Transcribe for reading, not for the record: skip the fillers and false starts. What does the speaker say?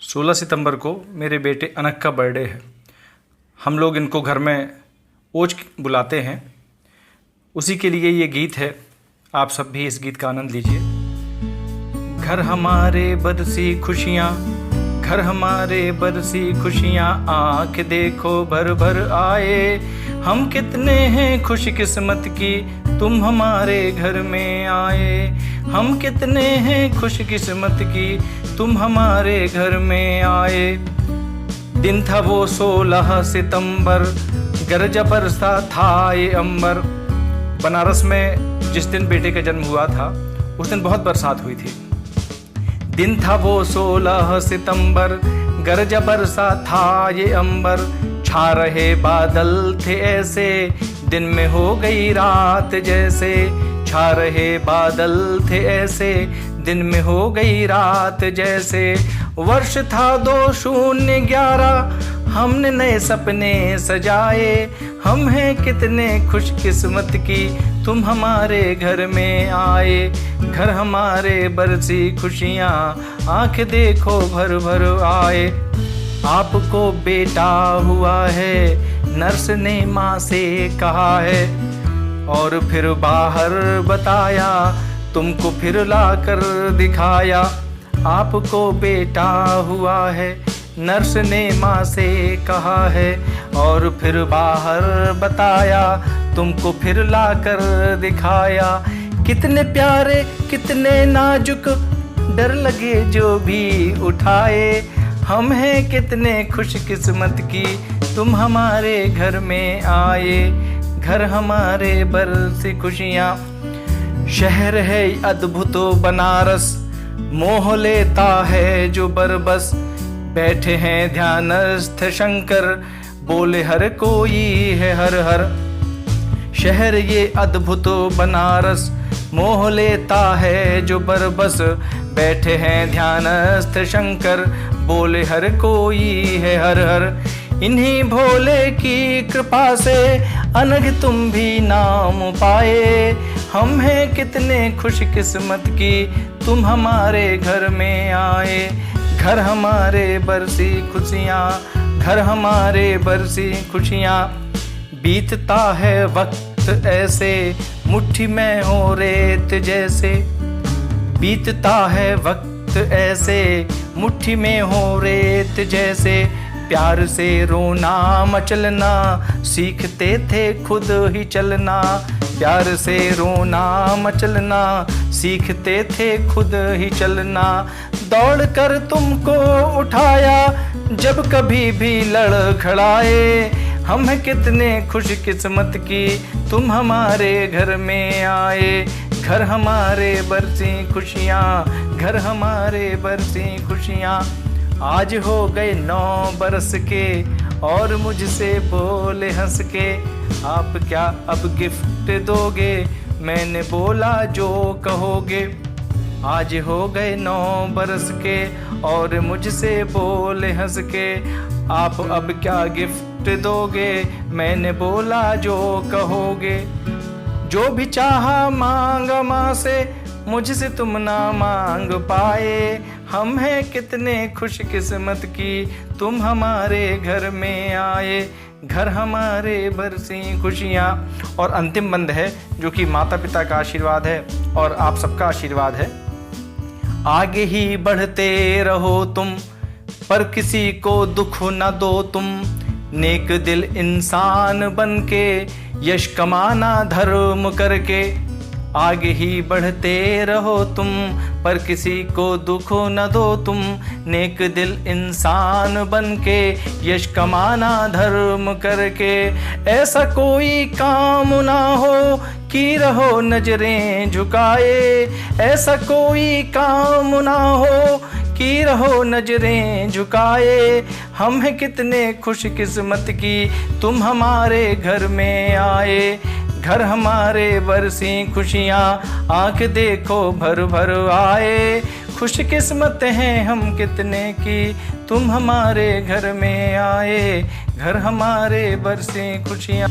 16 सितंबर को मेरे बेटे अनक का बर्थडे है। हम लोग इनको घर में ओज बुलाते हैं। उसी के लिए ये गीत है। आप सब भी इस गीत का आनंद लीजिए। घर हमारे बरसी खुशियाँ, घर हमारे बरसी खुशियाँ, आँख देखो भर भर आए। हम कितने हैं खुशकिस्मत की तुम हमारे घर में आए। हम कितने हैं खुशकिस्मत की तुम हमारे घर में आए। दिन था वो 16 सितंबर, गरज बरसा था ये अंबर। बनारस में जिस दिन बेटे का जन्म हुआ था उस दिन बहुत बरसात हुई थी। दिन था वो 16 सितंबर, गरज बरसा था ये अंबर। छा रहे बादल थे ऐसे, दिन में हो गई रात जैसे। छा रहे बादल थे ऐसे, दिन में हो गई रात जैसे। वर्ष था 2011, हमने नए सपने सजाए। हम हैं कितने खुशकिस्मत की तुम हमारे घर में आए। घर हमारे बरसी खुशियाँ, आँख देखो भर भर आए। आपको बेटा हुआ है, नर्स ने माँ से कहा है, और फिर बाहर बताया, तुमको फिर ला कर दिखाया। आपको बेटा हुआ है, नर्स ने माँ से कहा है, और फिर बाहर बताया, तुमको फिर ला कर दिखाया। कितने प्यारे कितने नाजुक, डर लगे जो भी उठाए। हम हैं कितने खुशकिस्मत की तुम हमारे घर में आए। घर हमारे बरसी खुशियाँ। शहर है अद्भुत बनारस, मोह लेता है जो बरबस। बैठे हैं ध्यानस्थ शंकर, बोले हर कोई है हर हर। शहर ये अद्भुत बनारस, मोह लेता है जो बरबस। बैठे हैं ध्यानस्थ शंकर, बोले हर कोई है हर हर। इन्हीं भोले की कृपा से अनग तुम भी नाम पाए। हम हैं कितने खुशकिस्मत की तुम हमारे घर में आए। घर हमारे बरसी खुशियाँ, घर हमारे बरसी खुशियाँ। बीतता है वक्त ऐसे, मुट्ठी में हो रेत जैसे। बीतता है वक्त ऐसे, मुट्ठी में हो रेत जैसे। प्यार से रोना मचलना, सीखते थे खुद ही चलना। प्यार से रोना मचलना, सीखते थे खुद ही चलना। दौड़ कर तुमको उठाया, जब कभी भी लड़खड़ाए। हम हैं कितने खुशकिस्मत की तुम हमारे घर में आए। घर हमारे बरसी खुशियाँ, घर हमारे बरसी खुशियाँ। आज हो गए 9 बरस के, और मुझसे बोले हंस के, आप क्या अब गिफ्ट दोगे। मैंने बोला जो कहोगे। आज हो गए 9 बरस के, और मुझसे बोले हंस के, आप अब क्या गिफ्ट दोगे। मैंने बोला जो कहोगे। जो भी चाहा मांगा माँ से, मुझसे तुम ना मांग पाए। हम हैं कितने खुशकिस्मत की तुम हमारे घर में आए। घर हमारे बरसी खुशियाँ। और अंतिम बंद है जो कि माता पिता का आशीर्वाद है और आप सबका आशीर्वाद है। आगे ही बढ़ते रहो तुम, पर किसी को दुख न दो तुम। नेक दिल इंसान बन के, यश कमाना धर्म करके। आगे ही बढ़ते रहो तुम, पर किसी को दुख न दो तुम। नेक दिल इंसान बन के, यश कमाना धर्म करके। ऐसा कोई काम ना हो कि रहो नजरें झुकाए। ऐसा कोई काम ना हो कि रहो नजरें झुकाए। हम हैं कितने खुशकिस्मत की तुम हमारे घर में आए। घर हमारे बरसी खुशियाँ, आँख देखो भर भर आए। खुशकिस्मत हैं हम कितने की तुम हमारे घर में आए। घर हमारे बरसी खुशियाँ।